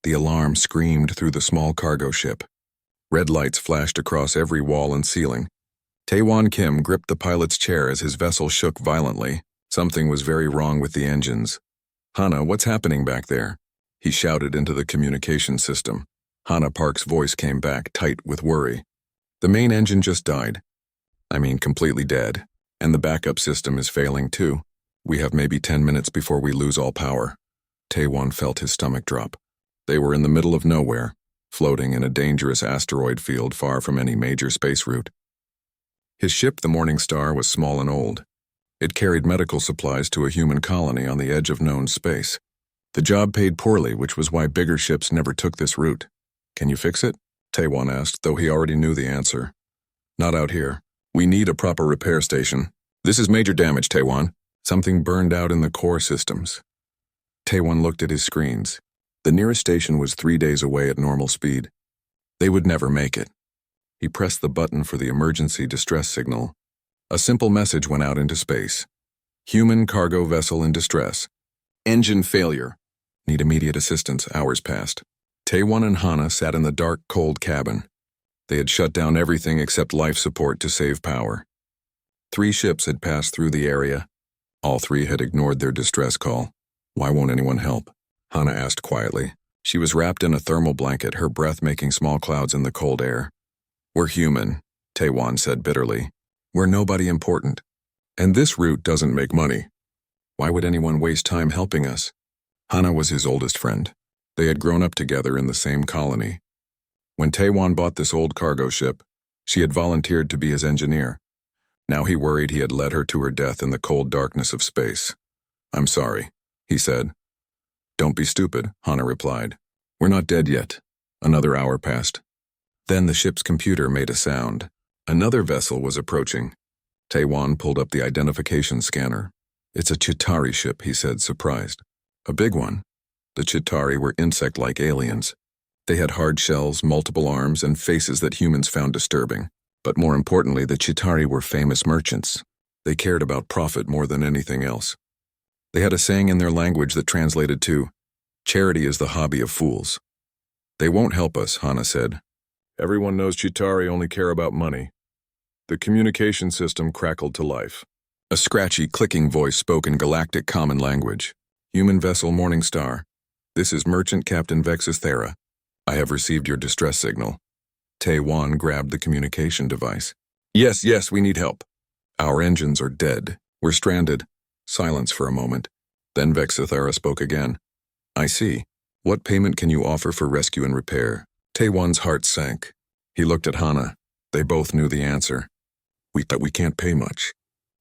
The alarm screamed through the small cargo ship. Red lights flashed across every wall and ceiling. Taewon Kim gripped the pilot's chair as his vessel shook violently. Something was very wrong with the engines. "Hana, what's happening back there?" He shouted into the communication system. Hana Park's voice came back, tight with worry. "The main engine just died. I mean, completely dead. And the backup system is failing too. We have maybe 10 minutes before we lose all power." Taewon felt his stomach drop. They were in the middle of nowhere, floating in a dangerous asteroid field far from any major space route. His ship, the Morning Star, was small and old. It carried medical supplies to a human colony on the edge of known space. The job paid poorly, which was why bigger ships never took this route. "Can you fix it?" Taewon asked, though he already knew the answer. "Not out here. We need a proper repair station. This is major damage, Taewon. Something burned out in the core systems." Taewon looked at his screens. The nearest station was 3 days away at normal speed. They would never make it. He pressed the button for the emergency distress signal. A simple message went out into space. "Human cargo vessel in distress. Engine failure. Need immediate assistance." Hours passed. Taewon and Hana sat in the dark, cold cabin. They had shut down everything except life support to save power. 3 ships had passed through the area. All 3 had ignored their distress call. "Why won't anyone help?" Hana asked quietly. She was wrapped in a thermal blanket, her breath making small clouds in the cold air. "We're human," Taewon said bitterly. "We're nobody important. And this route doesn't make money. Why would anyone waste time helping us?" Hana was his oldest friend. They had grown up together in the same colony. When Taewon bought this old cargo ship, she had volunteered to be his engineer. Now he worried he had led her to her death in the cold darkness of space. "I'm sorry," he said. "Don't be stupid," Hana replied. "We're not dead yet." Another hour passed. Then the ship's computer made a sound. Another vessel was approaching. Taewon pulled up the identification scanner. "It's a Chitauri ship," he said, surprised. "A big one." The Chitauri were insect-like aliens. They had hard shells, multiple arms, and faces that humans found disturbing. But more importantly, the Chitauri were famous merchants. They cared about profit more than anything else. They had a saying in their language that translated to, "Charity is the hobby of fools." "They won't help us," Hana said. "Everyone knows Chitauri only care about money." The communication system crackled to life. A scratchy, clicking voice spoke in Galactic Common Language. "Human vessel Morning Star. This is Merchant Captain Vexithera. I have received your distress signal." Taewon grabbed the communication device. Yes, we need help. Our engines are dead. We're stranded." Silence for a moment. Then Vexithera spoke again. "I see. What payment can you offer for rescue and repair?" Taewon's heart sank. He looked at Hana. They both knew the answer. We can't pay much.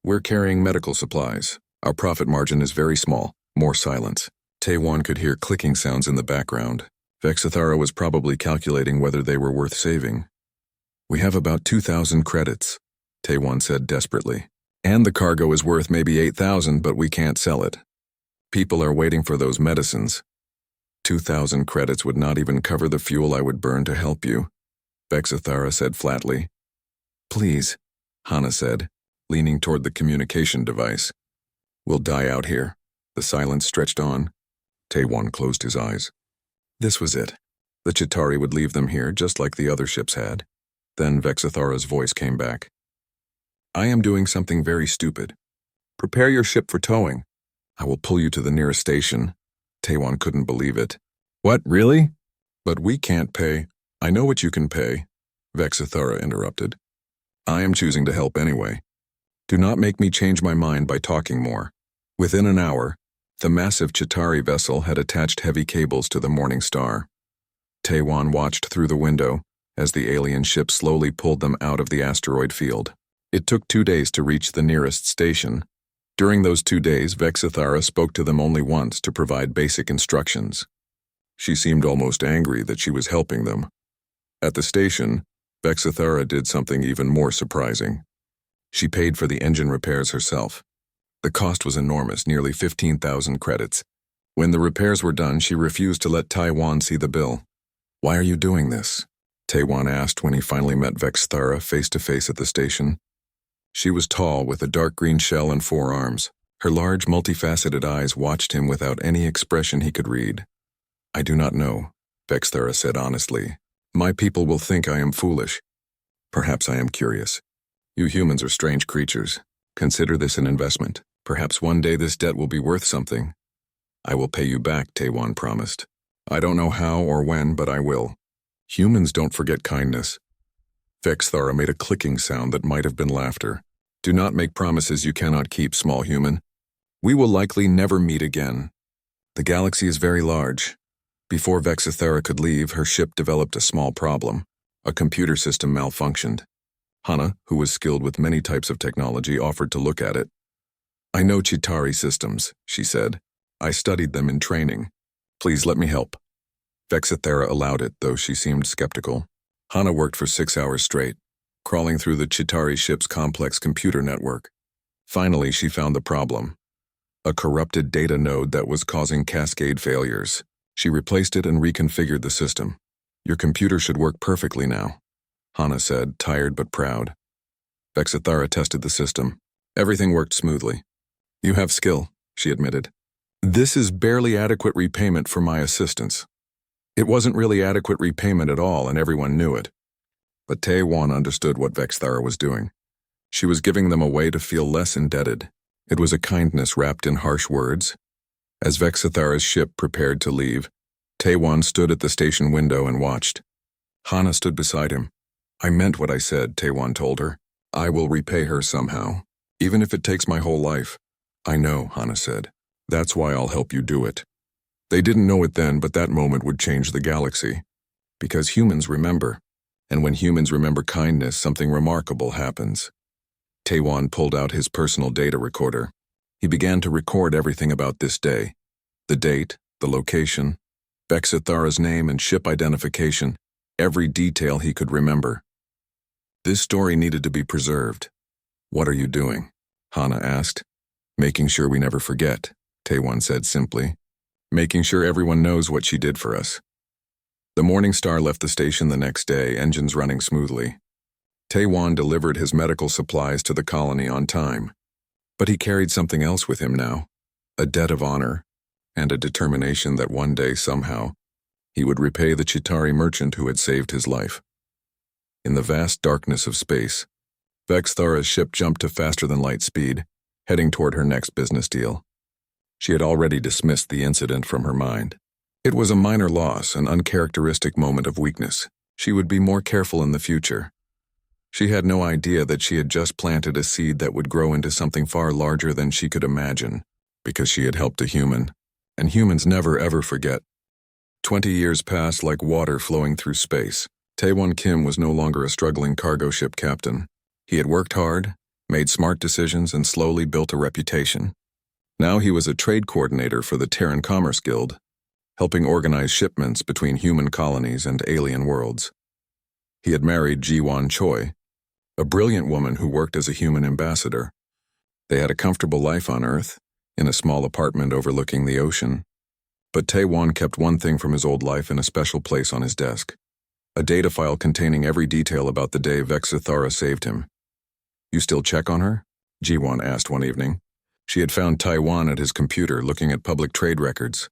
We're carrying medical supplies. Our profit margin is very small." More silence. Taewon could hear clicking sounds in the background. Vexithara was probably calculating whether they were worth saving. "We have about 2,000 credits," Taewon said desperately. "And the cargo is worth maybe 8,000, but we can't sell it. People are waiting for those medicines. 2,000 credits would not even cover the fuel I would burn to help you," Vexithara said flatly. "Please," Hana said, leaning toward the communication device. "We'll die out here." The silence stretched on. Taewon closed his eyes. This was it. The Chitauri would leave them here just like the other ships had. Then Vexithara's voice came back. "I am doing something very stupid. Prepare your ship for towing. I will pull you to the nearest station." Taewon couldn't believe it. "What, really?" "But we can't pay." "I know what you can pay," Vexithara interrupted. "I am choosing to help anyway. Do not make me change my mind by talking more." Within an hour, the massive Chitauri vessel had attached heavy cables to the Morning Star. Taewon watched through the window as the alien ship slowly pulled them out of the asteroid field. It took 2 days to reach the nearest station. During those 2 days, Vexithara spoke to them only once to provide basic instructions. She seemed almost angry that she was helping them. At the station, Vexithara did something even more surprising. She paid for the engine repairs herself. The cost was enormous, nearly 15,000 credits. When the repairs were done, she refused to let Taewon see the bill. "Why are you doing this?" Taewon asked when he finally met Vexithara face to face at the station. She was tall, with a dark green shell and 4 arms. Her large, multifaceted eyes watched him without any expression he could read. "I do not know. Vexthara said honestly. My people will think I am foolish. Perhaps I am curious. You humans are strange creatures. Consider this an investment. Perhaps one day this debt will be worth something. I will pay you back, Taiwan promised. I don't know how or when, but I will. Humans don't forget kindness. Vexthara made a clicking sound that might have been laughter. Do not make promises you cannot keep, small human. We will likely never meet again. The galaxy is very large. Before Vexthara could leave, her ship developed a small problem. A computer system malfunctioned. Hana, who was skilled with many types of technology, offered to look at it. I know Chitauri systems, she said. I studied them in training. Please let me help. Vexthara allowed it, though she seemed skeptical. Hana worked for 6 hours straight, crawling through the Chitauri ship's complex computer network. Finally, she found the problem. A corrupted data node that was causing cascade failures. She replaced it and reconfigured the system. Your computer should work perfectly now, Hana said, tired but proud. Vexthara tested the system. Everything worked smoothly. You have skill, she admitted. This is barely adequate repayment for my assistance. It wasn't really adequate repayment at all, and everyone knew it. But Taiwan understood what Vexthara was doing. She was giving them a way to feel less indebted. It was a kindness wrapped in harsh words. As Vexthara's ship prepared to leave, Taiwan stood at the station window and watched. Hana stood beside him. I meant what I said, Taiwan told her. I will repay her somehow, even if it takes my whole life. I know, Hana said. That's why I'll help you do it. They didn't know it then, but that moment would change the galaxy. Because humans remember. And when humans remember kindness, something remarkable happens. Taiwan pulled out his personal data recorder. He began to record everything about this day. The date, the location, Vexthara's name and ship identification, every detail he could remember. This story needed to be preserved. What are you doing? Hana asked. Making sure we never forget, Taiwan said simply. Making sure everyone knows what she did for us. The Morning Star left the station the next day, engines running smoothly. Taiwan delivered his medical supplies to the colony on time. But he carried something else with him now, a debt of honor, and a determination that one day, somehow, he would repay the Chitauri merchant who had saved his life. In the vast darkness of space, Vexthara's ship jumped to faster-than-light speed, heading toward her next business deal. She had already dismissed the incident from her mind. It was a minor loss, an uncharacteristic moment of weakness. She would be more careful in the future. She had no idea that she had just planted a seed that would grow into something far larger than she could imagine, because she had helped a human, and humans never ever forget. 20 years passed like water flowing through space. Taewon Kim was no longer a struggling cargo ship captain. He had worked hard, made smart decisions, and slowly built a reputation. Now he was a trade coordinator for the Terran Commerce Guild, helping organize shipments between human colonies and alien worlds. He had married Ji-Won Choi, a brilliant woman who worked as a human ambassador. They had a comfortable life on Earth, in a small apartment overlooking the ocean. But Taewon kept one thing from his old life in a special place on his desk. A data file containing every detail about the day Vexthara saved him. You still check on her? Ji-Won asked one evening. She had found Taiwan at his computer looking at public trade records.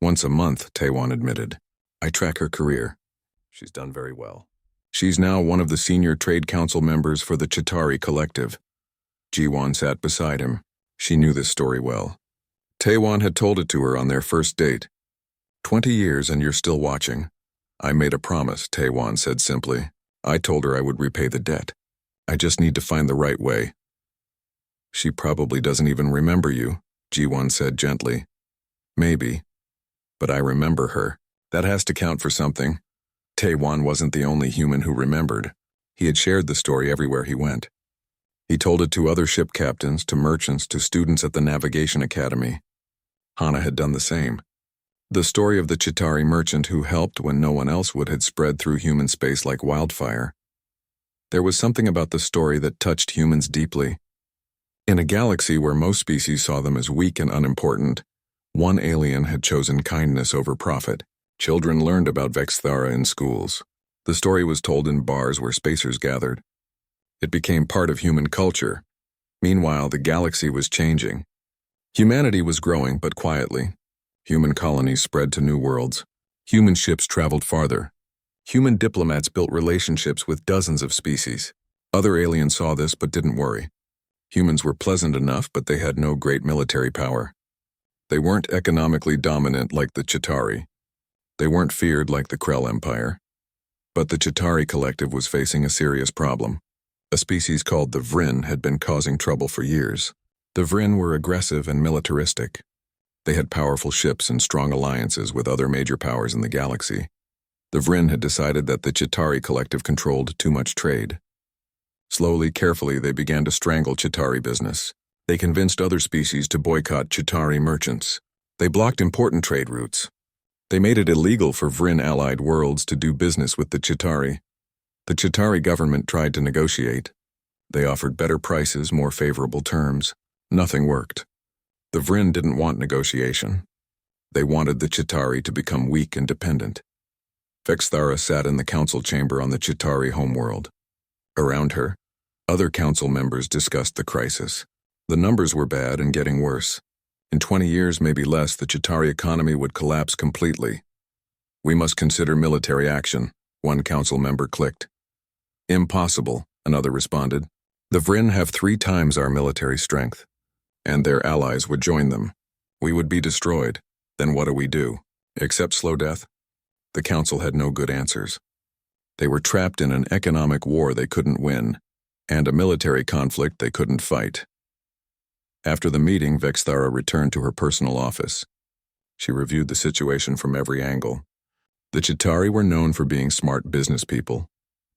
Once a month, Taewon admitted. I track her career. She's done very well. She's now one of the senior trade council members for the Chitauri Collective. Ji-Won sat beside him. She knew this story well. Taewon had told it to her on their first date. 20 years and you're still watching. I made a promise, Taewon said simply. I told her I would repay the debt. I just need to find the right way. She probably doesn't even remember you, Ji-Won said gently. Maybe. But I remember her. That has to count for something. Taewon wasn't the only human who remembered. He had shared the story everywhere he went. He told it to other ship captains, to merchants, to students at the Navigation Academy. Hana had done the same. The story of the Chitauri merchant who helped when no one else would had spread through human space like wildfire. There was something about the story that touched humans deeply. In a galaxy where most species saw them as weak and unimportant, one alien had chosen kindness over profit. Children learned about Vexthara in schools. The story was told in bars where spacers gathered. It became part of human culture. Meanwhile, the galaxy was changing. Humanity was growing, but quietly. Human colonies spread to new worlds. Human ships traveled farther. Human diplomats built relationships with dozens of species. Other aliens saw this but didn't worry. Humans were pleasant enough, but they had no great military power. They weren't economically dominant like the Chitauri. They weren't feared like the Krell Empire. But the Chitauri collective was facing a serious problem. A species called the Vryn had been causing trouble for years. The Vryn were aggressive and militaristic. They had powerful ships and strong alliances with other major powers in the galaxy. The Vryn had decided that the Chitauri collective controlled too much trade. Slowly, carefully, they began to strangle Chitauri business. They convinced other species to boycott Chitauri merchants. They blocked important trade routes. They made it illegal for Vryn-allied worlds to do business with the Chitauri. The Chitauri government tried to negotiate. They offered better prices, more favorable terms. Nothing worked. The Vryn didn't want negotiation. They wanted the Chitauri to become weak and dependent. Vexthara sat in the council chamber on the Chitauri homeworld. Around her, other council members discussed the crisis. The numbers were bad and getting worse. In 20 years, maybe less, the Chitauri economy would collapse completely. We must consider military action, one council member clicked. Impossible, another responded. The Vryn have 3 times our military strength, and their allies would join them. We would be destroyed. Then what do we do? Accept slow death? The council had no good answers. They were trapped in an economic war they couldn't win, and a military conflict they couldn't fight. After the meeting, Vexthara returned to her personal office. She reviewed the situation from every angle. The Chitauri were known for being smart business people,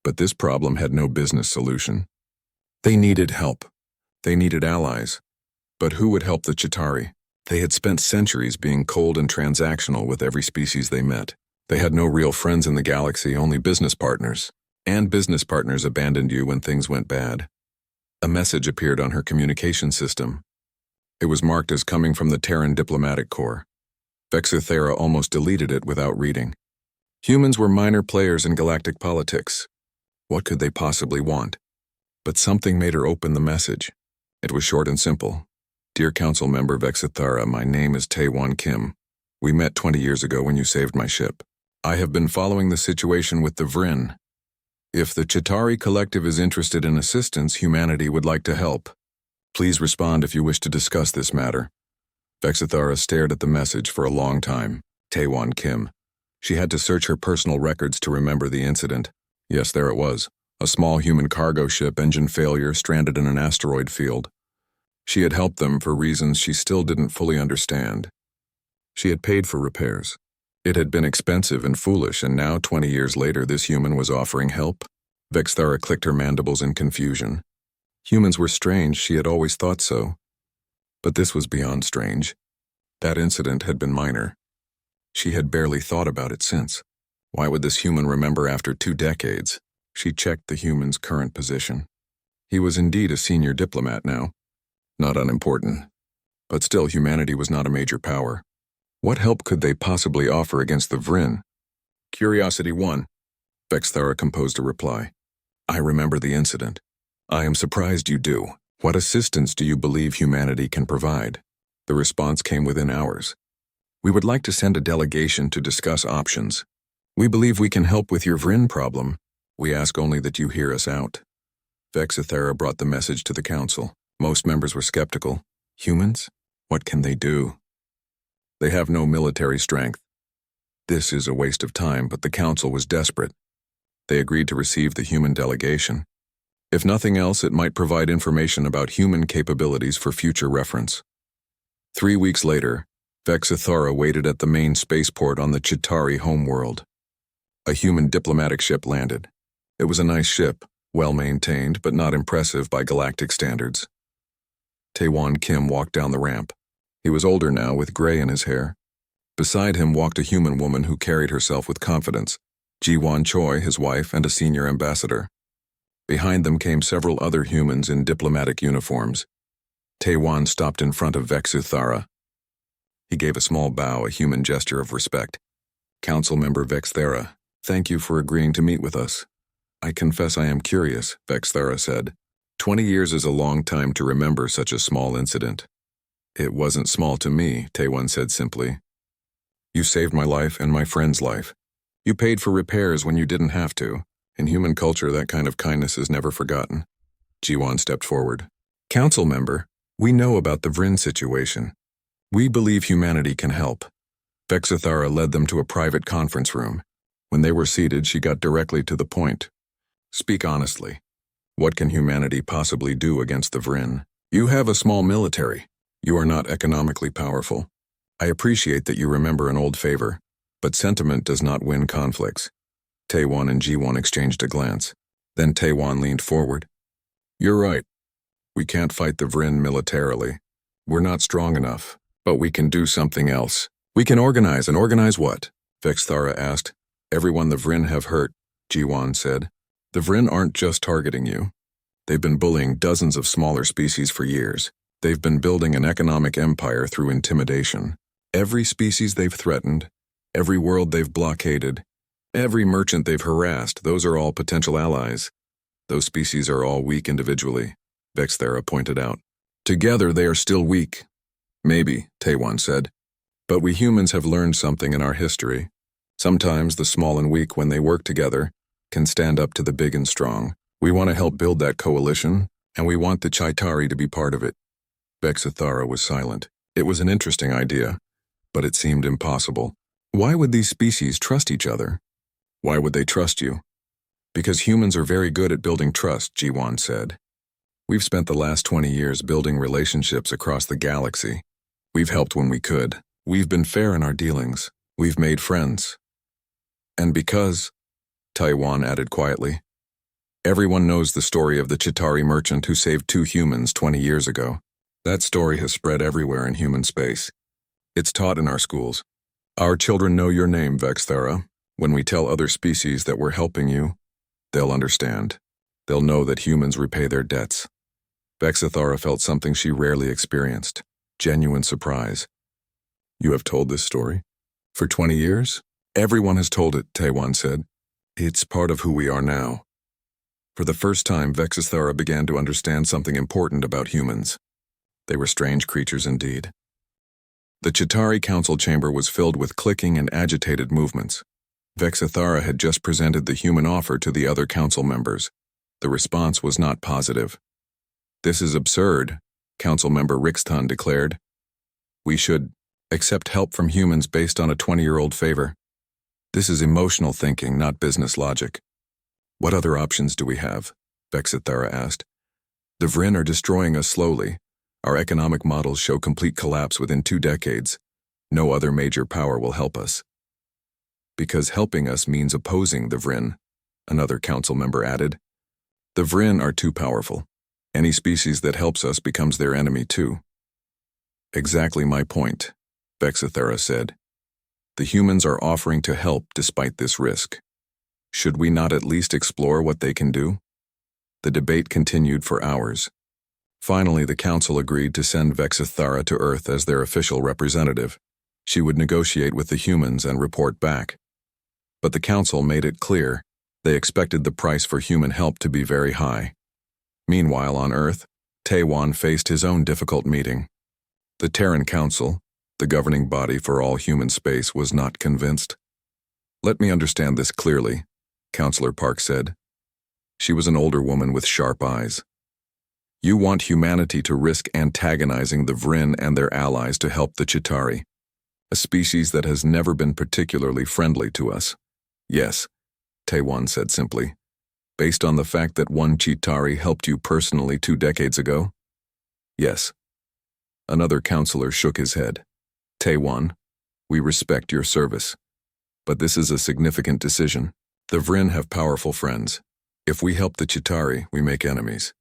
but this problem had no business solution. They needed help. They needed allies. But who would help the Chitauri? They had spent centuries being cold and transactional with every species they met. They had no real friends in the galaxy, only business partners. And business partners abandoned you when things went bad. A message appeared on her communication system. It was marked as coming from the Terran Diplomatic Corps. Vexthara almost deleted it without reading. Humans were minor players in galactic politics. What could they possibly want? But something made her open the message. It was short and simple. Dear Council Member Vexthara, my name is Taewon Kim. We met 20 years ago when you saved my ship. I have been following the situation with the Vryn. If the Chitauri collective is interested in assistance, humanity would like to help. Please respond if you wish to discuss this matter. Vexthara stared at the message for a long time. Taewon Kim. She had to search her personal records to remember the incident. Yes, there it was. A small human cargo ship engine failure stranded in an asteroid field. She had helped them for reasons she still didn't fully understand. She had paid for repairs. It had been expensive and foolish, and now, 20 years later, this human was offering help. Vexthara clicked her mandibles in confusion. Humans were strange, she had always thought so. But this was beyond strange. That incident had been minor. She had barely thought about it since. Why would this human remember after 2 decades? She checked the human's current position. He was indeed a senior diplomat now. Not unimportant. But still, humanity was not a major power. What help could they possibly offer against the Vryn? Curiosity 1. Vexthara composed a reply. I remember the incident. I am surprised you do. What assistance do you believe humanity can provide? The response came within hours. We would like to send a delegation to discuss options. We believe we can help with your Vryn problem. We ask only that you hear us out. Vexthara brought the message to the council. Most members were skeptical. Humans? What can they do? They have no military strength. This is a waste of time, but the council was desperate. They agreed to receive the human delegation. If nothing else, it might provide information about human capabilities for future reference. 3 weeks later, Vexthara waited at the main spaceport on the Chitauri homeworld. A human diplomatic ship landed. It was a nice ship, well-maintained but not impressive by galactic standards. Taewon Kim walked down the ramp. He was older now, with gray in his hair. Beside him walked a human woman who carried herself with confidence, Ji-won Choi, his wife, and a senior ambassador. Behind them came several other humans in diplomatic uniforms. Taewon stopped in front of Vexthara. He gave a small bow, a human gesture of respect. Council Member Vexthara, thank you for agreeing to meet with us. I confess I am curious, Vexthara said. 20 years is a long time to remember such a small incident. It wasn't small to me, Taewon said simply. You saved my life and my friend's life. You paid for repairs when you didn't have to. In human culture, that kind of kindness is never forgotten. Jiwon stepped forward. Council member, we know about the Vryn situation. We believe humanity can help. Vexithara led them to a private conference room. When they were seated, she got directly to the point. Speak honestly. What can humanity possibly do against the Vryn? You have a small military. You are not economically powerful. I appreciate that you remember an old favor, but sentiment does not win conflicts. Taewon and Jiwon exchanged a glance. Then Taewon leaned forward. You're right. We can't fight the Vryn militarily. We're not strong enough, but we can do something else. We can organize, and organize what? Vexthara asked. Everyone the Vryn have hurt, Jiwon said. The Vryn aren't just targeting you. They've been bullying dozens of smaller species for years. They've been building an economic empire through intimidation. Every species they've threatened, every world they've blockaded, every merchant they've harassed, those are all potential allies. Those species are all weak individually, Vexthara pointed out. Together they are still weak. Maybe, Taewon said. But we humans have learned something in our history. Sometimes the small and weak, when they work together, can stand up to the big and strong. We want to help build that coalition, and we want the Chitauri to be part of it. Vexithara was silent. It was an interesting idea, but it seemed impossible. Why would these species trust each other? Why would they trust you? Because humans are very good at building trust, Jiwon said. We've spent the last 20 years building relationships across the galaxy. We've helped when we could. We've been fair in our dealings. We've made friends. And because, Taewon added quietly, everyone knows the story of the Chitauri merchant who saved 2 humans 20 years ago. That story has spread everywhere in human space. It's taught in our schools. Our children know your name, Vexthara. When we tell other species that we're helping you, they'll understand. They'll know that humans repay their debts. Vexithara felt something she rarely experienced, genuine surprise. You have told this story? For 20 years? Everyone has told it, Taewon said. It's part of who we are now. For the first time, Vexithara began to understand something important about humans. They were strange creatures indeed. The Chitauri council chamber was filled with clicking and agitated movements. Vexithara had just presented the human offer to the other council members. The response was not positive. This is absurd, Council Member Rixton declared. We should accept help from humans based on a 20-year-old favor. This is emotional thinking, not business logic. What other options do we have? Vexithara asked. The Vryn are destroying us slowly. Our economic models show complete collapse within 2 decades. No other major power will help us. Because helping us means opposing the Vryn, another council member added. The Vryn are too powerful. Any species that helps us becomes their enemy too. Exactly my point, Vexithara said. The humans are offering to help despite this risk. Should we not at least explore what they can do? The debate continued for hours. Finally, the council agreed to send Vexithara to Earth as their official representative. She would negotiate with the humans and report back. But the council made it clear they expected the price for human help to be very high. Meanwhile, on Earth, Taewon faced his own difficult meeting. The Terran Council, the governing body for all human space, was not convinced. Let me understand this clearly, Counselor Park said. She was an older woman with sharp eyes. You want humanity to risk antagonizing the Vryn and their allies to help the Chitauri, a species that has never been particularly friendly to us. Yes, Taewon said simply. Based on the fact that one Chitauri helped you personally 2 decades ago? Yes. Another counselor shook his head. Taewon, we respect your service. But this is a significant decision. The Vryn have powerful friends. If we help the Chitauri, we make enemies.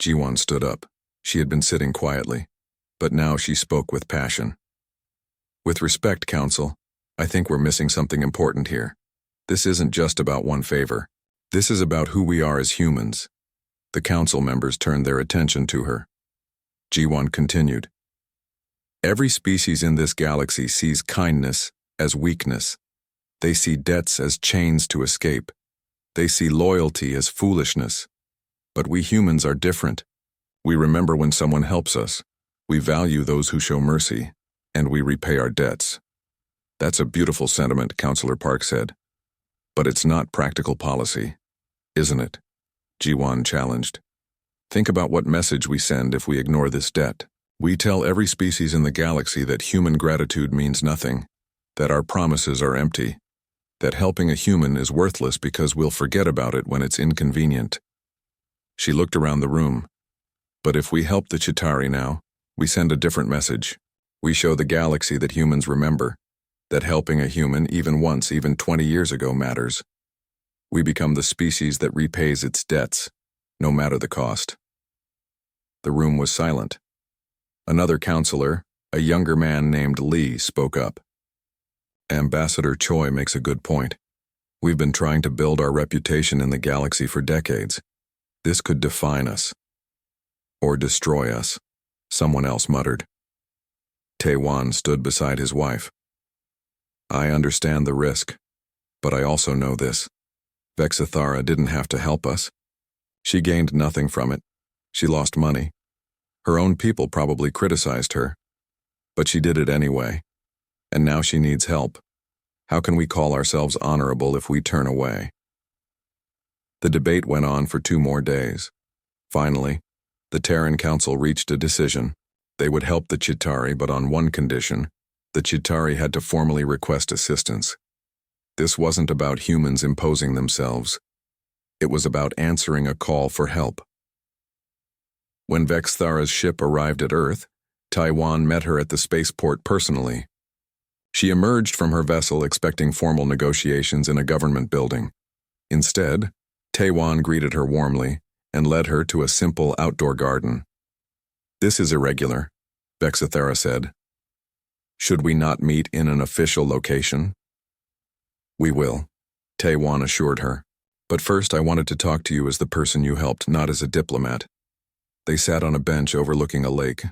Jiwon stood up. She had been sitting quietly, but now she spoke with passion. With respect, Council, I think we're missing something important here. This isn't just about one favor. This is about who we are as humans. The council members turned their attention to her. Jiwon continued. Every species in this galaxy sees kindness as weakness. They see debts as chains to escape. They see loyalty as foolishness. But we humans are different. We remember when someone helps us. We value those who show mercy, and we repay our debts. That's a beautiful sentiment, Councillor Park said. But it's not practical policy, isn't it? Jiwan challenged. Think about what message we send if we ignore this debt. We tell every species in the galaxy that human gratitude means nothing, that our promises are empty, that helping a human is worthless because we'll forget about it when it's inconvenient. She looked around the room. But if we help the Chitauri now, we send a different message. We show the galaxy that humans remember, that helping a human even once, even 20 years ago matters. We become the species that repays its debts, no matter the cost. The room was silent. Another counselor, a younger man named Lee, spoke up. Ambassador Choi makes a good point. We've been trying to build our reputation in the galaxy for decades. This could define us. Or destroy us, someone else muttered. Taewan stood beside his wife. I understand the risk, but I also know this. Vexithara didn't have to help us. She gained nothing from it. She lost money. Her own people probably criticized her. But she did it anyway. And now she needs help. How can we call ourselves honorable if we turn away? The debate went on for 2 more days. Finally, the Terran Council reached a decision. They would help the Chitauri, but on one condition. The Chitauri had to formally request assistance. This wasn't about humans imposing themselves. It was about answering a call for help. When Vexthara's ship arrived at Earth, Taiwan met her at the spaceport personally. She emerged from her vessel expecting formal negotiations in a government building. Instead, Taiwan greeted her warmly and led her to a simple outdoor garden. This is irregular, Vexithara said. Should we not meet in an official location? We will, Taiwan assured her. But first I wanted to talk to you as the person you helped, not as a diplomat. They sat on a bench overlooking a lake.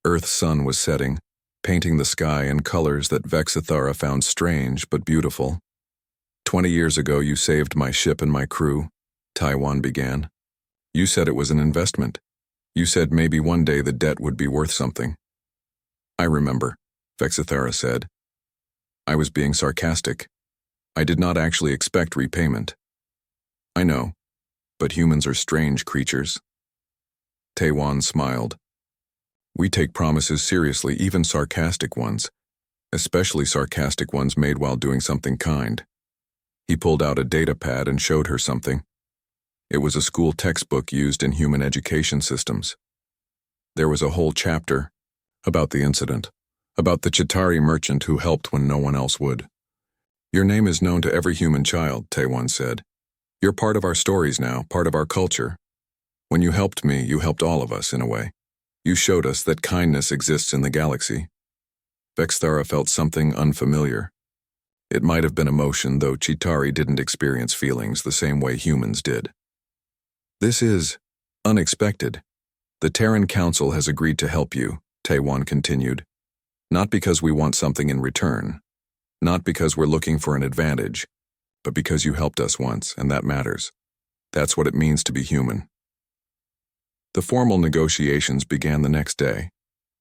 Earth's sun was setting, painting the sky in colors that Vexithara found strange but beautiful. 20 years ago you saved my ship and my crew, Taiwan began. You said it was an investment. You said maybe one day the debt would be worth something. I remember, Vexithara said. I was being sarcastic. I did not actually expect repayment. I know, but humans are strange creatures. Taiwan smiled. We take promises seriously, even sarcastic ones, especially sarcastic ones made while doing something kind. He pulled out a data pad and showed her something. It was a school textbook used in human education systems. There was a whole chapter about the incident, about the Chitauri merchant who helped when no one else would. Your name is known to every human child, Taiwan said. You're part of our stories now, part of our culture. When you helped me, you helped all of us, in a way. You showed us that kindness exists in the galaxy. Vexthara felt something unfamiliar. It might have been emotion, though Chitauri didn't experience feelings the same way humans did. This is unexpected. The Terran Council has agreed to help you, Taiwan continued. Not because we want something in return. Not because we're looking for an advantage, but because you helped us once, and that matters. That's what it means to be human. The formal negotiations began the next day.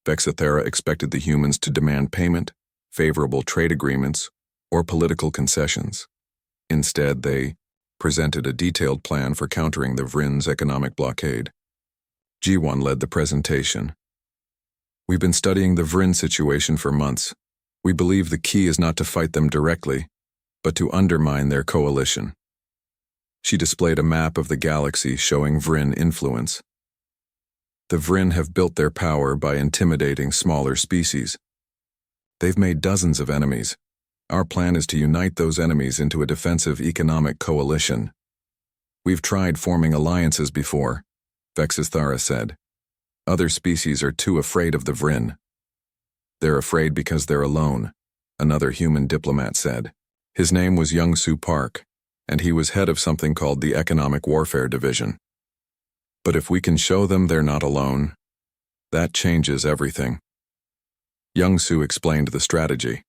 Vexithara expected the humans to demand payment, favorable trade agreements, or political concessions. Instead, they presented a detailed plan for countering the Vrin's economic blockade. Jiwan led the presentation. We've been studying the Vrin situation for months. We believe the key is not to fight them directly, but to undermine their coalition. She displayed a map of the galaxy showing Vrin influence. The Vrin have built their power by intimidating smaller species. They've made dozens of enemies. Our plan is to unite those enemies into a defensive economic coalition. We've tried forming alliances before, Vexithara said. Other species are too afraid of the Vrin. They're afraid because they're alone, another human diplomat said. His name was Young-Soo Park, and he was head of something called the Economic Warfare Division. But if we can show them they're not alone, that changes everything. Young-Soo explained the strategy.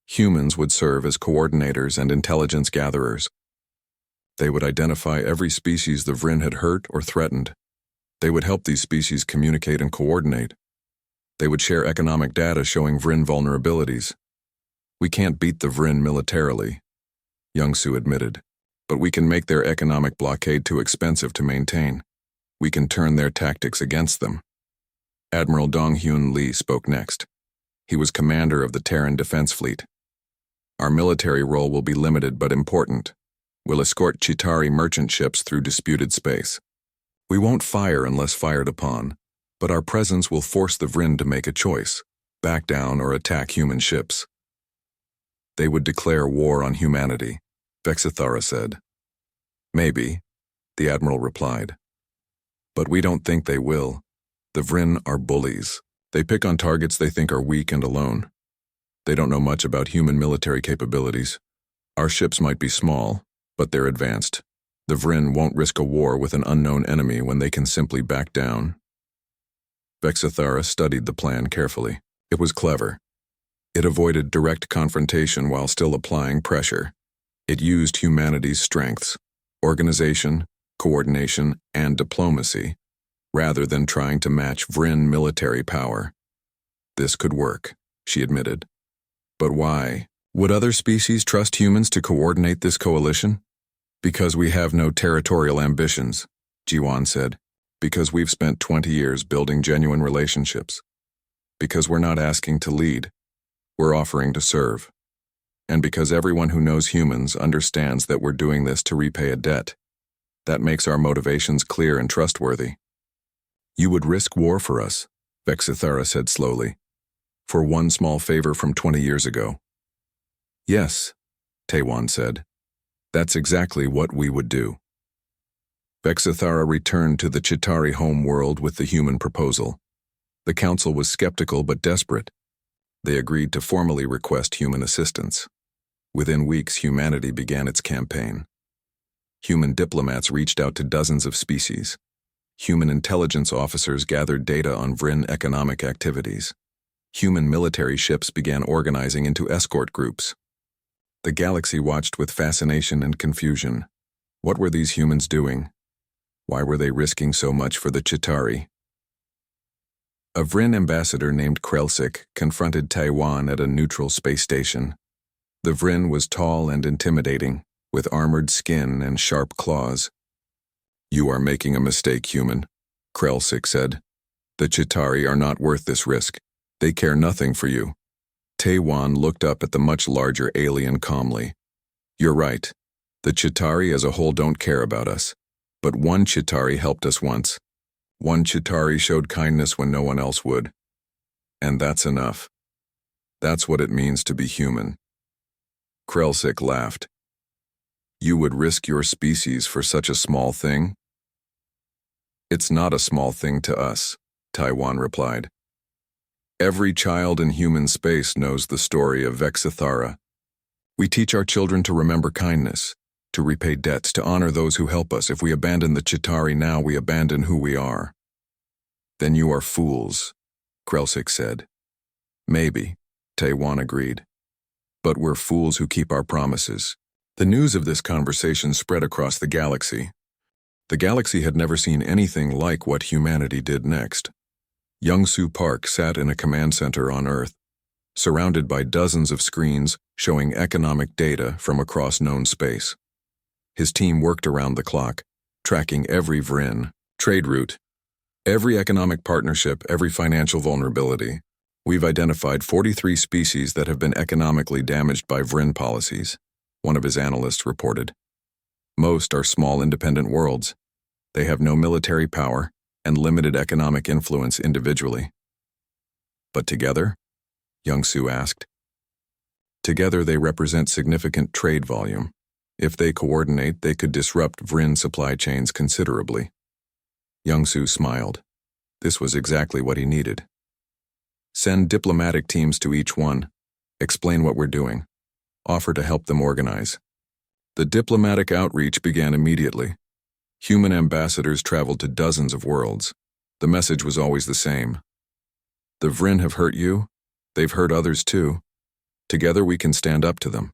Humans would serve as coordinators and intelligence gatherers. They would identify every species the Vrin had hurt or threatened. They would help these species communicate and coordinate. They would share economic data showing Vrin vulnerabilities. We can't beat the Vryn militarily, Young-Soo admitted, but we can make their economic blockade too expensive to maintain. We can turn their tactics against them. Admiral Dong-Hyun Lee spoke next. He was commander of the Terran Defense Fleet. Our military role will be limited but important. We'll escort Chitauri merchant ships through disputed space. We won't fire unless fired upon, but our presence will force the Vryn to make a choice, back down or attack human ships. They would declare war on humanity, Vexithara said. Maybe, the Admiral replied. But we don't think they will. The Vryn are bullies. They pick on targets they think are weak and alone. They don't know much about human military capabilities. Our ships might be small, but they're advanced. The Vryn won't risk a war with an unknown enemy when they can simply back down. Vexithara studied the plan carefully. It was clever. It avoided direct confrontation while still applying pressure. It used humanity's strengths, organization, coordination, and diplomacy, rather than trying to match Vryn military power. This could work, she admitted. But why? Would other species trust humans to coordinate this coalition? Because we have no territorial ambitions, Jiwan said. Because we've spent 20 years building genuine relationships. Because we're not asking to lead. We're offering to serve. And because everyone who knows humans understands that we're doing this to repay a debt. That makes our motivations clear and trustworthy. You would risk war for us, Vexithara said slowly. For one small favor from 20 years ago. Yes, Taewon said. That's exactly what we would do. Vexithara returned to the Chitauri home world with the human proposal. The council was skeptical but desperate. They agreed to formally request human assistance. Within weeks, humanity began its campaign. Human diplomats reached out to dozens of species. Human intelligence officers gathered data on Vryn economic activities. Human military ships began organizing into escort groups. The galaxy watched with fascination and confusion. What were these humans doing? Why were they risking so much for the Chitauri? A Vryn ambassador named Krelsik confronted Taiwan at a neutral space station. The Vryn was tall and intimidating, with armored skin and sharp claws. You are making a mistake, human, Krelsik said. The Chitauri are not worth this risk. They care nothing for you. Taiwan looked up at the much larger alien calmly. You're right. The Chitauri as a whole don't care about us. But one Chitauri helped us once. One Chitauri showed kindness when no one else would. And that's enough. That's what it means to be human. Krelsik laughed. You would risk your species for such a small thing? It's not a small thing to us, Taiwan replied. Every child in human space knows the story of Vexithara. We teach our children to remember kindness, to repay debts, to honor those who help us. If we abandon the Chitauri now, we abandon who we are. Then you are fools, Krelsik said. Maybe, Taiwan agreed. But we're fools who keep our promises. The news of this conversation spread across the galaxy. The galaxy had never seen anything like what humanity did next. Young-Soo Park sat in a command center on Earth, surrounded by dozens of screens showing economic data from across known space. His team worked around the clock, tracking every Vryn, trade route, every economic partnership, every financial vulnerability. We've identified 43 species that have been economically damaged by Vryn policies, one of his analysts reported. Most are small independent worlds. They have no military power and limited economic influence individually. But together? Young-Soo asked. Together they represent significant trade volume. If they coordinate, they could disrupt Vryn supply chains considerably. Young-Soo smiled. This was exactly what he needed. Send diplomatic teams to each one. Explain what we're doing. Offer to help them organize. The diplomatic outreach began immediately. Human ambassadors traveled to dozens of worlds. The message was always the same. The Vryn have hurt you. They've hurt others too. Together we can stand up to them.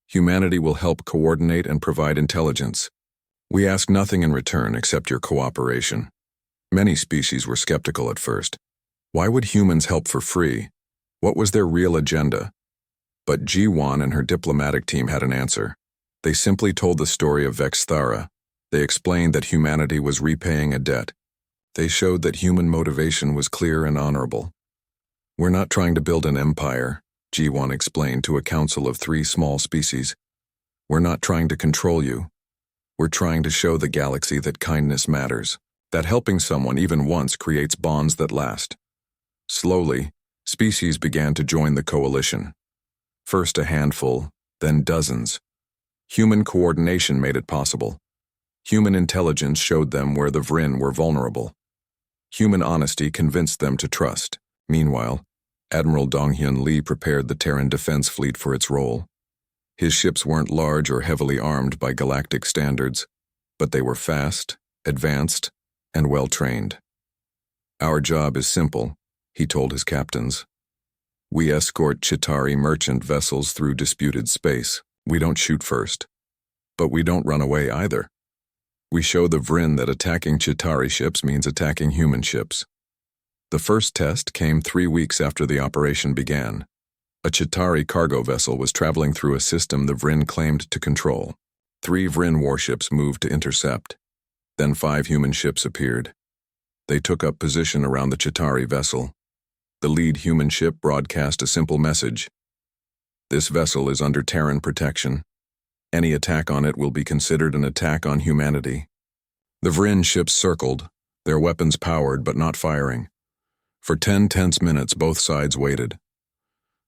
Humanity will help coordinate and provide intelligence. We ask nothing in return except your cooperation. Many species were skeptical at first. Why would humans help for free? What was their real agenda? But Ji-Wan and her diplomatic team had an answer. They simply told the story of Vexthara. They explained that humanity was repaying a debt. They showed that human motivation was clear and honorable. "We're not trying to build an empire," Ji-Wan explained to a council of 3 small species. "We're not trying to control you. We're trying to show the galaxy that kindness matters, that helping someone even once creates bonds that last." Slowly, species began to join the coalition. First a handful, then dozens. Human coordination made it possible. Human intelligence showed them where the Vryn were vulnerable. Human honesty convinced them to trust. Meanwhile, Admiral Donghyun Lee prepared the Terran Defense Fleet for its role. His ships weren't large or heavily armed by galactic standards, but they were fast, advanced, and well-trained. "Our job is simple," he told his captains. "We escort Chitauri merchant vessels through disputed space. We don't shoot first. But we don't run away either. We show the Vryn that attacking Chitauri ships means attacking human ships." The first test came 3 weeks after the operation began. A Chitauri cargo vessel was traveling through a system the Vryn claimed to control. 3 Vryn warships moved to intercept. Then 5 human ships appeared. They took up position around the Chitauri vessel. The lead human ship broadcast a simple message. "This vessel is under Terran protection. Any attack on it will be considered an attack on humanity." The Vryn ships circled, their weapons powered but not firing. For 10 tense minutes, both sides waited.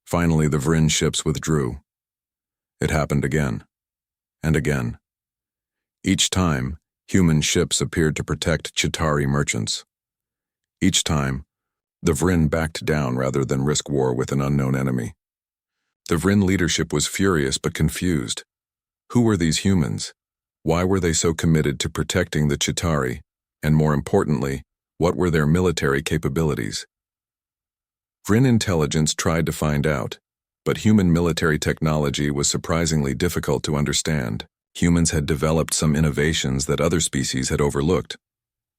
Finally, the Vryn ships withdrew. It happened again, and again. Each time, human ships appeared to protect Chitauri merchants. Each time, the Vryn backed down rather than risk war with an unknown enemy. The Vryn leadership was furious but confused. Who were these humans? Why were they so committed to protecting the Chitauri? And more importantly, what were their military capabilities? Vryn intelligence tried to find out, but human military technology was surprisingly difficult to understand. Humans had developed some innovations that other species had overlooked.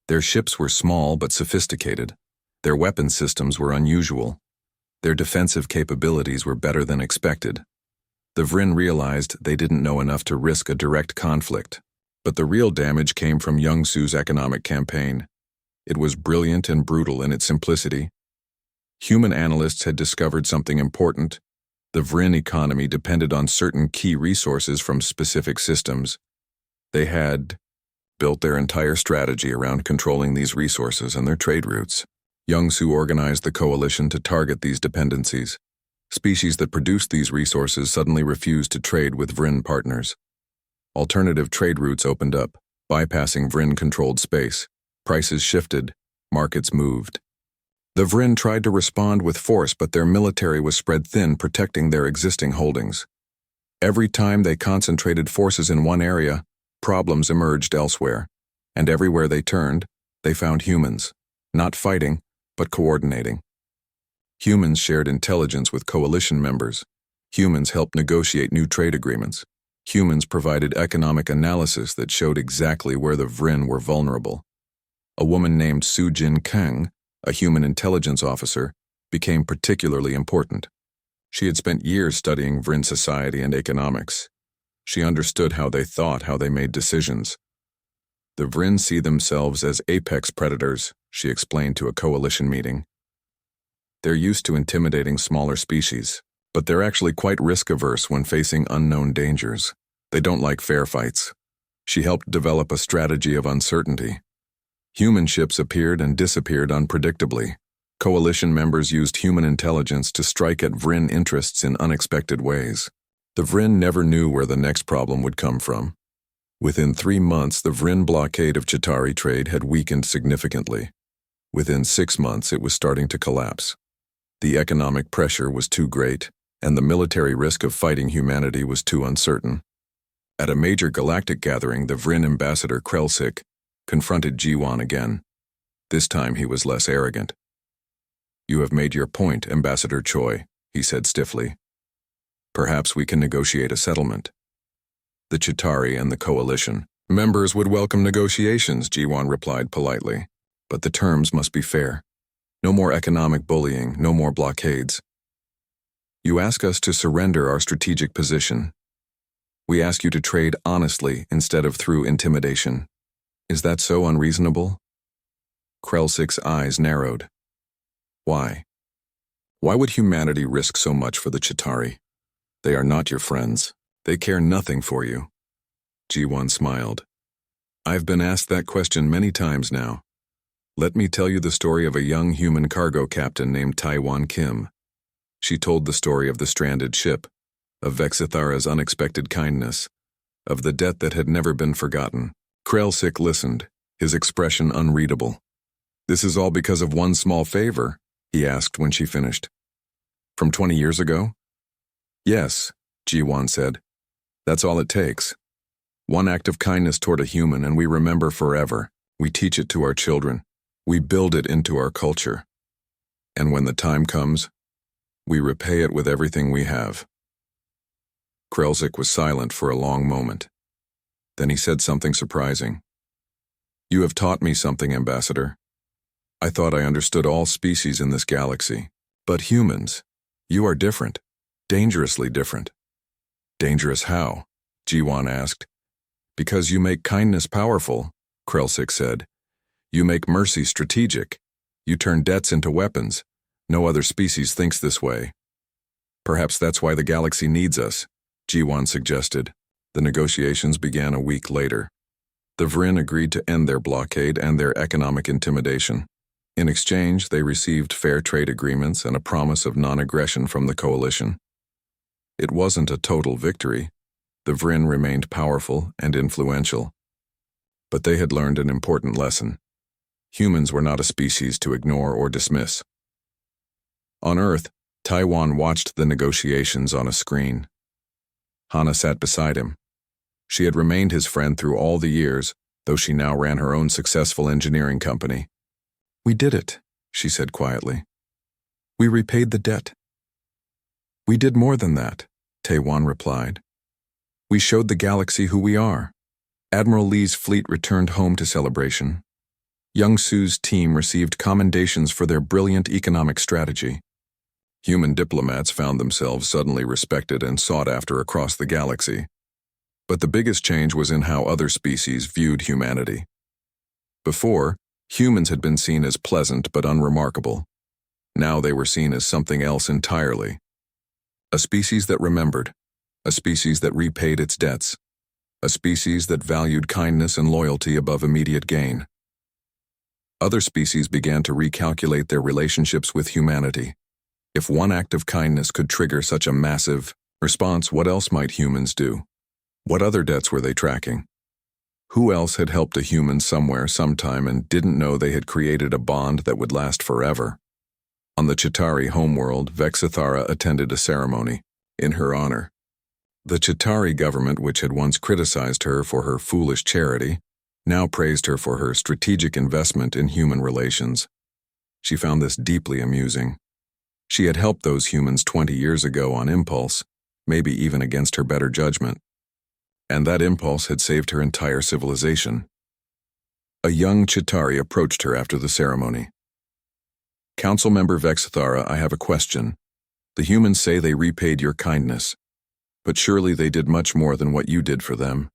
Their ships were small but sophisticated. Their weapon systems were unusual. Their defensive capabilities were better than expected. The Vryn realized they didn't know enough to risk a direct conflict. But the real damage came from Youngsu's economic campaign. It was brilliant and brutal in its simplicity. Human analysts had discovered something important. The Vryn economy depended on certain key resources from specific systems. They had built their entire strategy around controlling these resources and their trade routes. Youngsu organized the coalition to target these dependencies. Species that produced these resources suddenly refused to trade with Vryn partners. Alternative trade routes opened up, bypassing Vryn-controlled space. Prices shifted, markets moved. The Vryn tried to respond with force, but their military was spread thin, protecting their existing holdings. Every time they concentrated forces in one area, problems emerged elsewhere. And everywhere they turned, they found humans, not fighting, but coordinating. Humans shared intelligence with coalition members. Humans helped negotiate new trade agreements. Humans provided economic analysis that showed exactly where the Vryn were vulnerable. A woman named Su Jin Kang, a human intelligence officer, became particularly important. She had spent years studying Vryn society and economics. She understood how they thought, how they made decisions. "The Vryn see themselves as apex predators," she explained to a coalition meeting. "They're used to intimidating smaller species, but they're actually quite risk-averse when facing unknown dangers. They don't like fair fights." She helped develop a strategy of uncertainty. Human ships appeared and disappeared unpredictably. Coalition members used human intelligence to strike at Vryn interests in unexpected ways. The Vryn never knew where the next problem would come from. Within 3 months, the Vryn blockade of Chitauri trade had weakened significantly. Within 6 months, it was starting to collapse. The economic pressure was too great, and the military risk of fighting humanity was too uncertain. At a major galactic gathering, the Vryn ambassador Krelsik confronted Ji-Wan again. This time he was less arrogant. "You have made your point, Ambassador Choi," he said stiffly. "Perhaps we can negotiate a settlement." The Chitauri and the coalition members would welcome negotiations, Ji-Wan replied politely. "But the terms must be fair. No more economic bullying, no more blockades." You ask us to surrender our strategic position. We ask you to trade honestly instead of through intimidation. Is that so unreasonable? Krelsik's eyes narrowed. Why? Why would humanity risk so much for the Chitauri? They are not your friends. They care nothing for you. G1 smiled. I've been asked that question many times now. Let me tell you the story of a young human cargo captain named Taiwan Kim. She told the story of the stranded ship, of Vexithara's unexpected kindness, of the debt that had never been forgotten. Krelsik listened, his expression unreadable. This is all because of one small favor, he asked when she finished. From 20 years ago? Yes, G1 said. That's all it takes. One act of kindness toward a human and we remember forever. We teach it to our children. We build it into our culture. And when the time comes, we repay it with everything we have. Krelsik was silent for a long moment. Then he said something surprising. You have taught me something, Ambassador. I thought I understood all species in this galaxy. But humans, you are different. Dangerously different. Dangerous how? G1 asked. Because you make kindness powerful, Krelsik said. You make mercy strategic. You turn debts into weapons. No other species thinks this way. Perhaps that's why the galaxy needs us, G1 suggested. The negotiations began a week later. The Vryn agreed to end their blockade and their economic intimidation. In exchange, they received fair trade agreements and a promise of non-aggression from the coalition. It wasn't a total victory. The Vryn remained powerful and influential. But they had learned an important lesson. Humans were not a species to ignore or dismiss. On Earth, Taiwan watched the negotiations on a screen. Hana sat beside him. She had remained his friend through all the years, though she now ran her own successful engineering company. We did it, she said quietly. We repaid the debt. We did more than that, Taiwan replied. We showed the galaxy who we are. Admiral Lee's fleet returned home to Celebration. Young Su's team received commendations for their brilliant economic strategy. Human diplomats found themselves suddenly respected and sought after across the galaxy. But the biggest change was in how other species viewed humanity. Before, humans had been seen as pleasant but unremarkable. Now they were seen as something else entirely. A species that remembered, a species that repaid its debts, a species that valued kindness and loyalty above immediate gain. Other species began to recalculate their relationships with humanity. If one act of kindness could trigger such a massive response, what else might humans do? What other debts were they tracking? Who else had helped a human somewhere sometime and didn't know they had created a bond that would last forever? On the Chitauri homeworld, Vexithara attended a ceremony in her honor. The Chitauri government, which had once criticized her for her foolish charity, now praised her for her strategic investment in human relations. She found this deeply amusing. She had helped those humans 20 years ago on impulse, maybe even against her better judgment. And that impulse had saved her entire civilization. A young Chitauri approached her after the ceremony. Council Member Vexithara, I have a question. The humans say they repaid your kindness. But surely they did much more than what you did for them.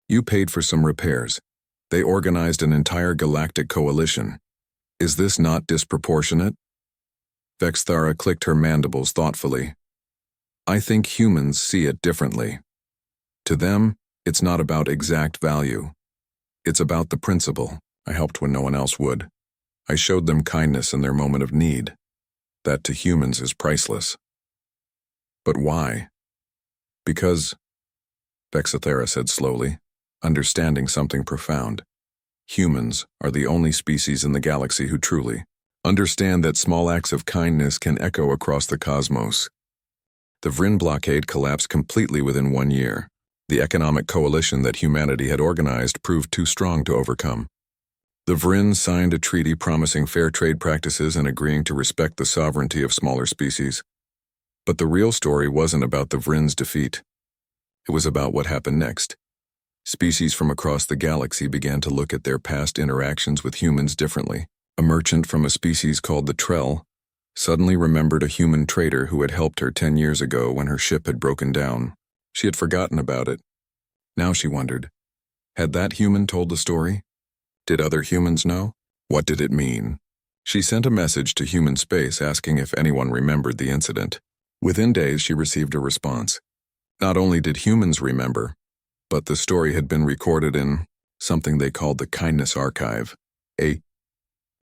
You paid for some repairs. They organized an entire galactic coalition. Is this not disproportionate? Vexithara clicked her mandibles thoughtfully. I think humans see it differently. To them, it's not about exact value. It's about the principle. I helped when no one else would. I showed them kindness in their moment of need. That to humans is priceless. But why? Because, Vexithara said slowly, understanding something profound. Humans are the only species in the galaxy who truly understand that small acts of kindness can echo across the cosmos. The Vryn blockade collapsed completely within 1 year. The economic coalition that humanity had organized proved too strong to overcome. The Vryn signed a treaty promising fair trade practices and agreeing to respect the sovereignty of smaller species. But the real story wasn't about the Vryn's defeat. It was about what happened next. Species from across the galaxy began to look at their past interactions with humans differently. A merchant from a species called the Trell, suddenly remembered a human trader who had helped her 10 years ago when her ship had broken down. She had forgotten about it. Now she wondered, had that human told the story? Did other humans know? What did it mean? She sent a message to human space asking if anyone remembered the incident. Within days, she received a response. Not only did humans remember, but the story had been recorded in something they called the Kindness Archive, a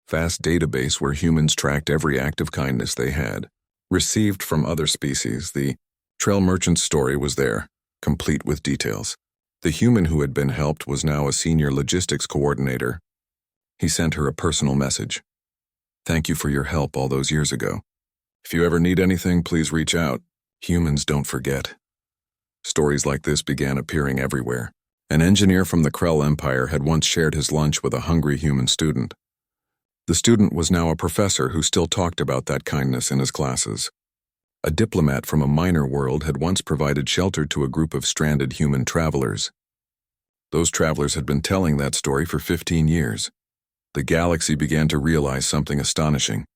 vast database where humans tracked every act of kindness they had received from other species. The trail merchant's story was there, complete with details. The human who had been helped was now a senior logistics coordinator. He sent her a personal message. Thank you for your help all those years ago. If you ever need anything, please reach out. Humans don't forget. Stories like this began appearing everywhere. An engineer from the Krell Empire had once shared his lunch with a hungry human student. The student was now a professor who still talked about that kindness in his classes. A diplomat from a minor world had once provided shelter to a group of stranded human travelers. Those travelers had been telling that story for 15 years. The galaxy began to realize something astonishing.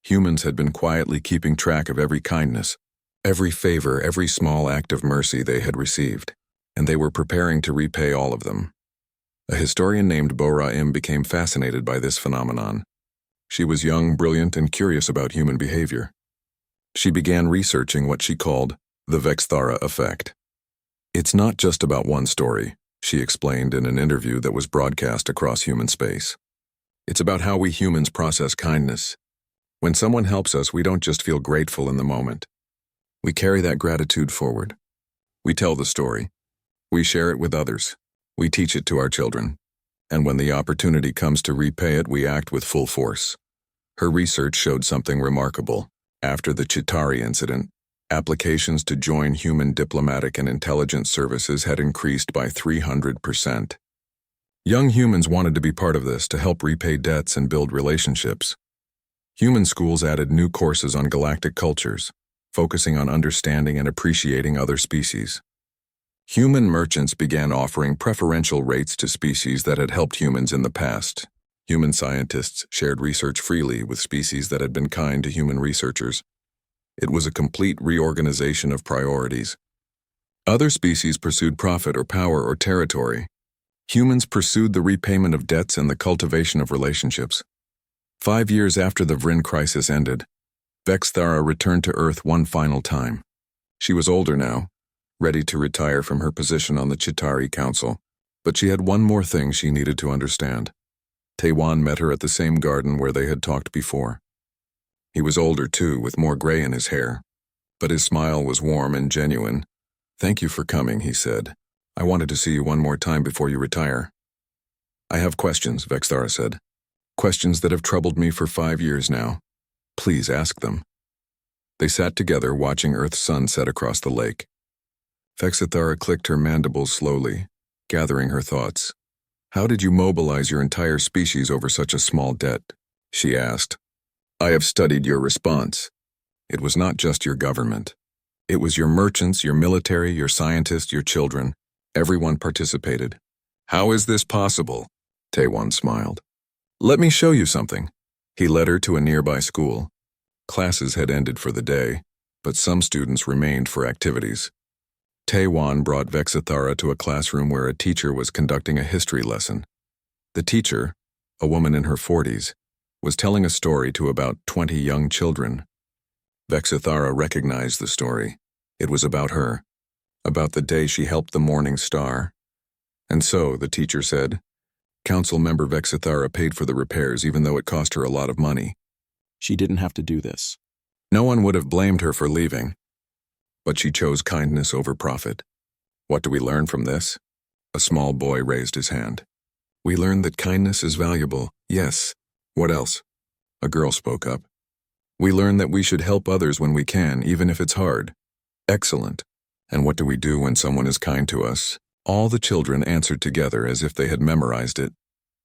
Humans had been quietly keeping track of every kindness, every favor, every small act of mercy they had received, and they were preparing to repay all of them. A historian named Bora-Im became fascinated by this phenomenon. She was young, brilliant, and curious about human behavior. She began researching what she called the Vexthara effect. It's not just about one story, she explained in an interview that was broadcast across human space. It's about how we humans process kindness. When someone helps us, we don't just feel grateful in the moment. We carry that gratitude forward. We tell the story. We share it with others. We teach it to our children. And when the opportunity comes to repay it, we act with full force. Her research showed something remarkable. After the Chitauri incident, applications to join human diplomatic and intelligence services had increased by 300%. Young humans wanted to be part of this to help repay debts and build relationships. Human schools added new courses on galactic cultures, focusing on understanding and appreciating other species. Human merchants began offering preferential rates to species that had helped humans in the past. Human scientists shared research freely with species that had been kind to human researchers. It was a complete reorganization of priorities. Other species pursued profit or power or territory. Humans pursued the repayment of debts and the cultivation of relationships. 5 years after the Vryn crisis ended, Vexthara returned to Earth one final time. She was older now, ready to retire from her position on the Chitauri Council, but she had one more thing she needed to understand. Taiwan met her at the same garden where they had talked before. He was older too, with more gray in his hair, but his smile was warm and genuine. Thank you for coming, he said. I wanted to see you one more time before you retire. I have questions, Vexthara said. Questions that have troubled me for 5 years now. Please ask them. They sat together watching Earth's sun set across the lake. Vexthara clicked her mandibles slowly, gathering her thoughts. How did you mobilize your entire species over such a small debt? She asked. I have studied your response. It was not just your government. It was your merchants, your military, your scientists, your children. Everyone participated. How is this possible? Taiwan smiled. Let me show you something. He led her to a nearby school. Classes had ended for the day, but some students remained for activities. Taiwan brought Vexthara to a classroom where a teacher was conducting a history lesson. The teacher, a woman in her 40s, was telling a story to about 20 young children. Vexthara recognized the story. It was about her, about the day she helped the Morning Star. And so, the teacher said, Council member Vexthara paid for the repairs even though it cost her a lot of money. She didn't have to do this. No one would have blamed her for leaving. But she chose kindness over profit. What do we learn from this? A small boy raised his hand. We learned that kindness is valuable, yes. What else? A girl spoke up. We learn that we should help others when we can, even if it's hard. Excellent. And what do we do when someone is kind to us? All the children answered together as if they had memorized it.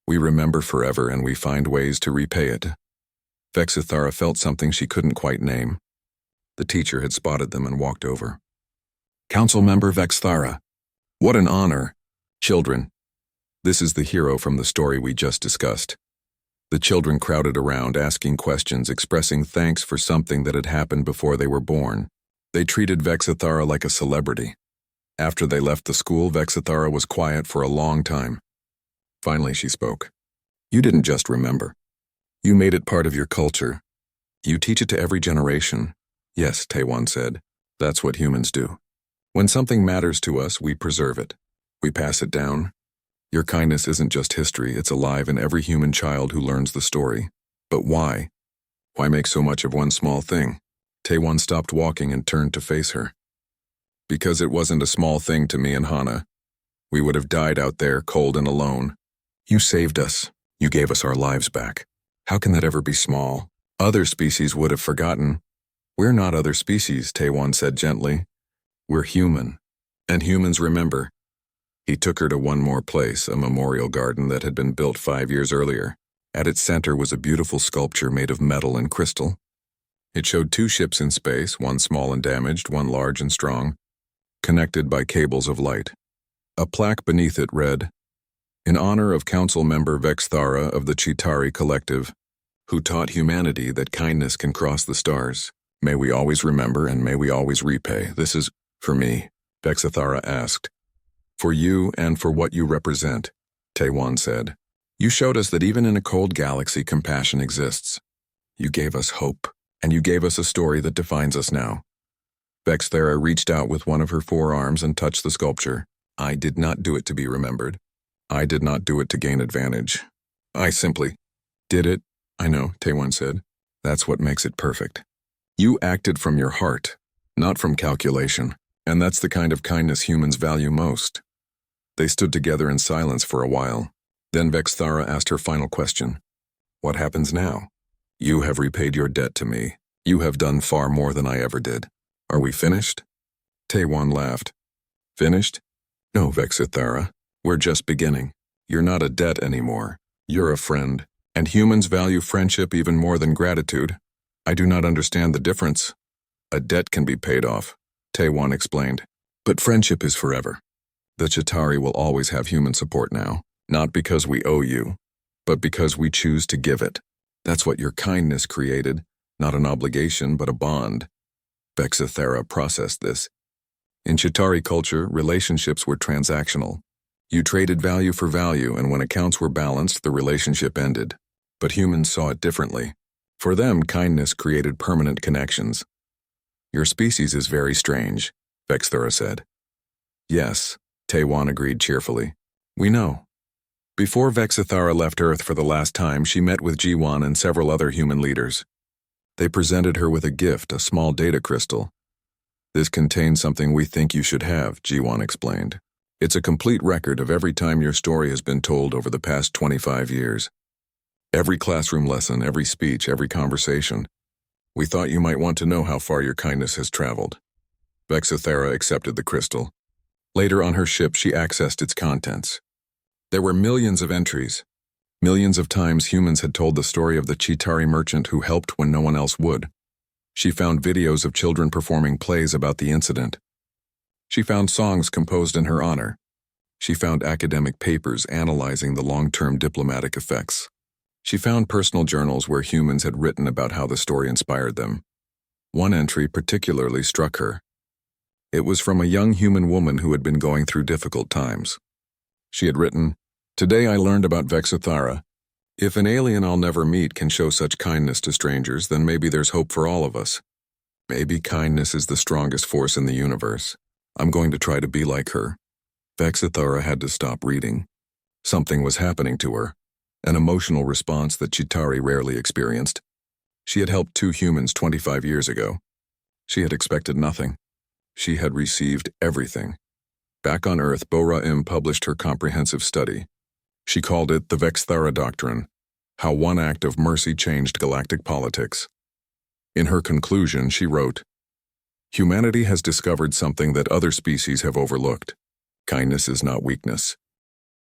We remember forever and we find ways to repay it. Vexthara felt something she couldn't quite name. The teacher had spotted them and walked over. Council member Vexthara. What an honor. Children, this is the hero from the story we just discussed. The children crowded around, asking questions, expressing thanks for something that had happened before they were born. They treated Vexithara like a celebrity. After they left the school, Vexithara was quiet for a long time. Finally, she spoke. You didn't just remember. You made it part of your culture. You teach it to every generation. Yes, Taewon said. That's what humans do. When something matters to us, we preserve it. We pass it down. Your kindness isn't just history, it's alive in every human child who learns the story. But why? Why make so much of one small thing? Taewon stopped walking and turned to face her. Because it wasn't a small thing to me and Hana. We would have died out there, cold and alone. You saved us. You gave us our lives back. How can that ever be small? Other species would have forgotten. We're not other species, Taewon said gently. We're human. And humans remember. He took her to one more place, a memorial garden that had been built 5 years earlier. At its center was a beautiful sculpture made of metal and crystal. It showed 2 ships in space, one small and damaged, one large and strong, connected by cables of light. A plaque beneath it read, "In honor of Council Member Vexthara of the Chitari Collective, who taught humanity that kindness can cross the stars. May we always remember and may we always repay. This is for me," Vexithara asked. "For you and for what you represent," Taewon said. "You showed us that even in a cold galaxy, compassion exists. You gave us hope, and you gave us a story that defines us now." Vexthara reached out with one of her forearms and touched the sculpture. "I did not do it to be remembered. I did not do it to gain advantage. I simply did it." "I know," Taewon said. "That's what makes it perfect. You acted from your heart, not from calculation, and that's the kind of kindness humans value most." They stood together in silence for a while. Then Vexthara asked her final question. "What happens now? You have repaid your debt to me. You have done far more than I ever did. Are we finished?" Taewon laughed. "Finished? No, Vexithara. We're just beginning. You're not a debt anymore. You're a friend. And humans value friendship even more than gratitude. I do not understand the difference." "A debt can be paid off," Taewon explained. "But friendship is forever. The Chitauri will always have human support now, not because we owe you, but because we choose to give it. That's what your kindness created, not an obligation but a bond." Vexithara processed this. In Chitauri culture, relationships were transactional. You traded value for value, and when accounts were balanced, the relationship ended. But humans saw it differently. For them, kindness created permanent connections. "Your species is very strange," Vexthara said. "Yes," Taewon agreed cheerfully. "We know." Before Vexithara left Earth for the last time, she met with Jiwon and several other human leaders. They presented her with a gift, a small data crystal. "This contains something we think you should have," Jiwon explained. "It's a complete record of every time your story has been told over the past 25 years. Every classroom lesson, every speech, every conversation. We thought you might want to know how far your kindness has traveled." Vexithara accepted the crystal. Later on her ship, she accessed its contents. There were millions of entries. Millions of times humans had told the story of the Chitari merchant who helped when no one else would. She found videos of children performing plays about the incident. She found songs composed in her honor. She found academic papers analyzing the long-term diplomatic effects. She found personal journals where humans had written about how the story inspired them. One entry particularly struck her. It was from a young human woman who had been going through difficult times. She had written, "Today I learned about Vexithara. If an alien I'll never meet can show such kindness to strangers, then maybe there's hope for all of us. Maybe kindness is the strongest force in the universe. I'm going to try to be like her." Vexithara had to stop reading. Something was happening to her, an emotional response that Chitari rarely experienced. She had helped 2 humans 25 years ago. She had expected nothing. She had received everything. Back on Earth, Bo-Ra-Im published her comprehensive study. She called it the Vexthara Doctrine, How One Act of Mercy Changed Galactic Politics. In her conclusion, she wrote, "Humanity has discovered something that other species have overlooked. Kindness is not weakness.